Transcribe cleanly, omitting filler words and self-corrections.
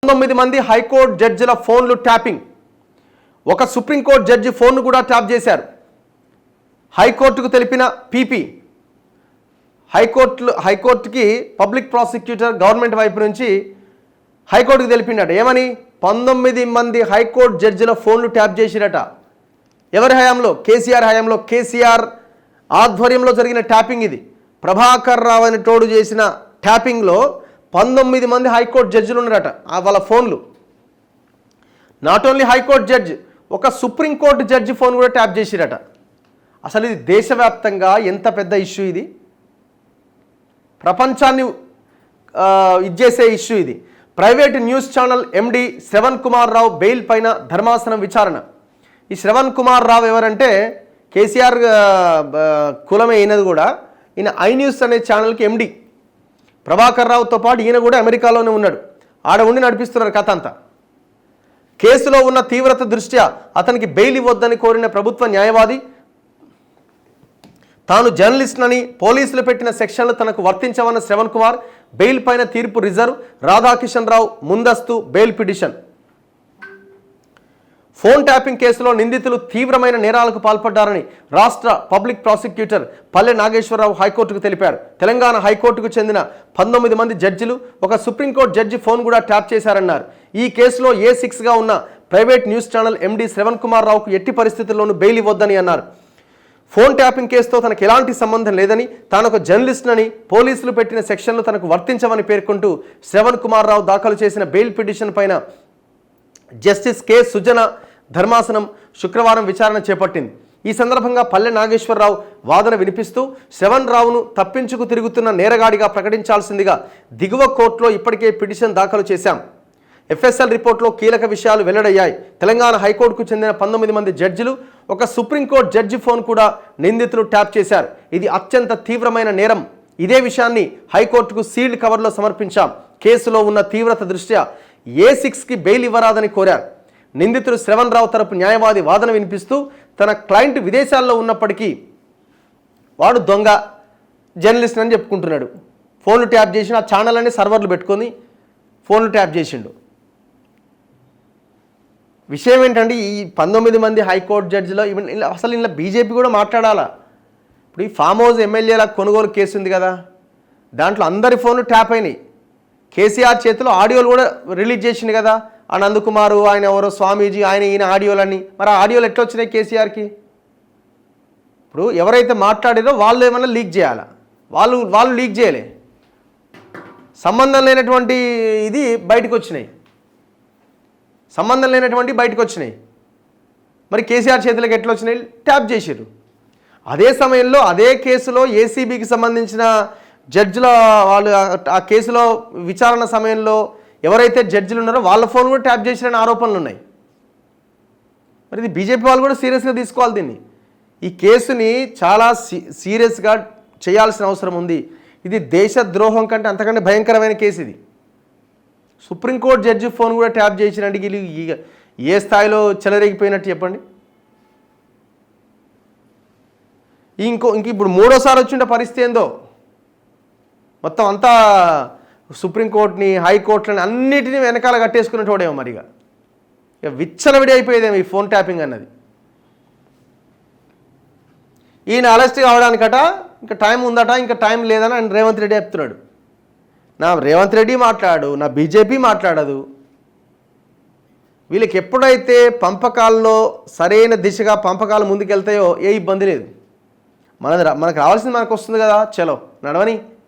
19 మంది హైకోర్టు జడ్జిల ఫోన్లు ట్యాపింగ్. ఒక సుప్రీంకోర్టు జడ్జి ఫోన్ను కూడా ట్యాప్ చేశారు. హైకోర్టుకు తెలిపిన పీపీ. హైకోర్టుకి పబ్లిక్ ప్రాసిక్యూటర్ గవర్నమెంట్ వైపు నుంచి హైకోర్టుకు తెలిపిండట. ఏమని? 19 మంది హైకోర్టు జడ్జిల ఫోన్లు ట్యాప్ చేసిరట. ఎవరి హయాంలో? కేసీఆర్ హయాంలో. కేసీఆర్ ఆధ్వర్యంలో జరిగిన ట్యాపింగ్ ఇది. ప్రభాకర్ రావు అని తోడు చేసిన ట్యాపింగ్లో 19 మంది హైకోర్టు జడ్జిలు ఉన్నారట. వాళ్ళ ఫోన్లు. నాట్ ఓన్లీ హైకోర్టు జడ్జి, ఒక సుప్రీంకోర్టు జడ్జి ఫోన్ కూడా ట్యాప్ చేసిరట. అసలు ఇది దేశవ్యాప్తంగా ఎంత పెద్ద ఇష్యూ ఇది. ప్రపంచాన్ని ఇచ్చేసే ఇష్యూ ఇది. Private news channel MD Shravan Kumar Rao bail పైన ధర్మాసనం విచారణ. ఈ శ్రవణ్ కుమార్ రావు ఎవరంటే కేసీఆర్ కులమే అయినది కూడా. ఈయన ఐ న్యూస్ అనే ఛానల్కి ఎండి. ప్రభాకర్ రావుతో పాటు ఈయన కూడా అమెరికాలోనే ఉన్నాడు. ఆడ ఉండి నడిపిస్తున్నారు కథ అంతా. కేసులో ఉన్న తీవ్రత దృష్ట్యా అతనికి బెయిల్ ఇవ్వొద్దని కోరిన ప్రభుత్వ న్యాయవాది తాను జర్నలిస్ట్నని పోలీసులు పెట్టిన సెక్షన్లు తనకు వర్తించవన్న శ్రవణ్ కుమార్ బెయిల్ పైన తీర్పు రిజర్వ్. రాధాకిషన్ రావు ముందస్తు బెయిల్ పిటిషన్. ఫోన్ ట్యాపింగ్ కేసులో నిందితులు తీవ్రమైన నేరాలకు పాల్పడ్డారని రాష్ట్ర పబ్లిక్ ప్రాసిక్యూటర్ పల్లె నాగేశ్వరరావు హైకోర్టుకు తెలిపారు. తెలంగాణ హైకోర్టుకు చెందిన 19 మంది జడ్జిలు, ఒక సుప్రీంకోర్టు జడ్జి ఫోన్ కూడా ట్యాప్ చేశారన్నారు. ఈ కేసులో A6గా ఉన్న private news channel MD Shravan Kumar రావుకు ఎట్టి పరిస్థితుల్లోనూ బెయిల్ ఇవ్వొద్దని అన్నారు. ఫోన్ ట్యాపింగ్ కేసుతో తనకు ఎలాంటి సంబంధం లేదని, తాను ఒక జర్నలిస్ట్నని పోలీసులు పెట్టిన సెక్షన్లు తనకు వర్తించవని పేర్కొంటూ శ్రవణ్ కుమార్ రావు దాఖలు చేసిన బెయిల్ పిటిషన్ పైన జస్టిస్ కె సుజన ధర్మాసనం శుక్రవారం విచారణ చేపట్టింది. ఈ సందర్భంగా పల్లె నాగేశ్వరరావు వాదన వినిపిస్తూ శ్రవణ్ రావును తప్పించుకు తిరుగుతున్న నేరగాడిగా ప్రకటించాల్సిందిగా దిగువ కోర్టులో ఇప్పటికే పిటిషన్ దాఖలు చేశాం. FSL రిపోర్టులో కీలక విషయాలు వెల్లడయ్యాయి. తెలంగాణ హైకోర్టుకు చెందిన 19 మంది జడ్జిలు, ఒక సుప్రీంకోర్టు జడ్జి ఫోన్ కూడా నిందితులు ట్యాప్ చేశారు. ఇది అత్యంత తీవ్రమైన నేరం. ఇదే విషయాన్ని హైకోర్టుకు సీల్డ్ కవర్లో సమర్పించాం. కేసులో ఉన్న తీవ్రత దృష్ట్యా A6కి బెయిల్ ఇవ్వరాదని కోరారు. నిందితుడు శ్రవణ్ రావు తరపు న్యాయవాది వాదన వినిపిస్తూ తన క్లయింట్ విదేశాల్లో ఉన్నప్పటికీ వాడు దొంగ జర్నలిస్ట్ అని చెప్పుకుంటున్నాడు. ఫోన్లు ట్యాప్ చేసిన ఆ ఛానల్ అనే సర్వర్లు పెట్టుకొని ఫోన్లు ట్యాప్ చేసిండు. విషయం ఏంటంటే ఈ 19 మంది హైకోర్టు జడ్జిలో అసలు ఇలా బీజేపీ కూడా మాట్లాడాలా. ఇప్పుడు ఈ ఫామ్ హౌస్ ఎమ్మెల్యేల కొనుగోలు కేసు ఉంది కదా, దాంట్లో అందరి ఫోన్లు ట్యాప్ అయినాయి. కేసీఆర్ చేతిలో ఆడియోలు కూడా రిలీజ్ చేసింది కదా. ఆ నందకుమారు, ఆయన ఎవరో స్వామీజీ, ఈయన ఆడియోలన్నీ. మరి ఆ ఆడియోలు ఎట్లా వచ్చినాయి కేసీఆర్కి? ఇప్పుడు ఎవరైతే మాట్లాడారో వాళ్ళు ఏమన్నా లీక్ చేయాలా? వాళ్ళు లీక్ చేయలే. సంబంధం లేనటువంటి ఇది బయటకు వచ్చినాయి. మరి కేసీఆర్ చేతులకు ఎట్లా వచ్చినాయి? ట్యాప్ చేసారు. అదే సమయంలో అదే కేసులో ఏసీబీకి సంబంధించిన జడ్జిల వాళ్ళు ఆ కేసులో విచారణ సమయంలో ఎవరైతే జడ్జిలు ఉన్నారో వాళ్ళ ఫోన్ కూడా ట్యాప్ చేసిన ఆరోపణలు ఉన్నాయి. మరి ఇది బీజేపీ వాళ్ళు కూడా సీరియస్గా తీసుకోవాలి దీన్ని. ఈ కేసుని చాలా సీరియస్గా చేయాల్సిన అవసరం ఉంది. ఇది దేశ ద్రోహం కంటే అంతకంటే భయంకరమైన కేసు ఇది. సుప్రీంకోర్టు జడ్జి ఫోన్ కూడా ట్యాప్ చేసినట్టు వీళ్ళు ఏ స్థాయిలో చెలరేగిపోయినట్టు చెప్పండి. ఇంక ఇప్పుడు మూడోసారి వచ్చిన పరిస్థితి ఏందో. మొత్తం అంతా సుప్రీంకోర్టుని, హైకోర్టులని అన్నిటినీ వెనకాల కట్టేసుకునేటోడేమో మరిగా. ఇక విచ్చలవిడి అయిపోయేదేమో ఈ ఫోన్ ట్యాపింగ్ అన్నది. ఈయన అరెస్ట్ కావడానికట ఇంకా టైం ఉందట, ఇంకా టైం లేదని ఆయన రేవంత్ రెడ్డి చెప్తున్నాడు. నా రేవంత్ రెడ్డి మాట్లాడు, నా బీజేపీ మాట్లాడదు. వీళ్ళకి ఎప్పుడైతే పంపకాల్లో సరైన దిశగా పంపకాలు ముందుకెళ్తాయో ఏ ఇబ్బంది లేదు. మనకు రావాల్సింది మనకు వస్తుంది కదా, చలో నడవని.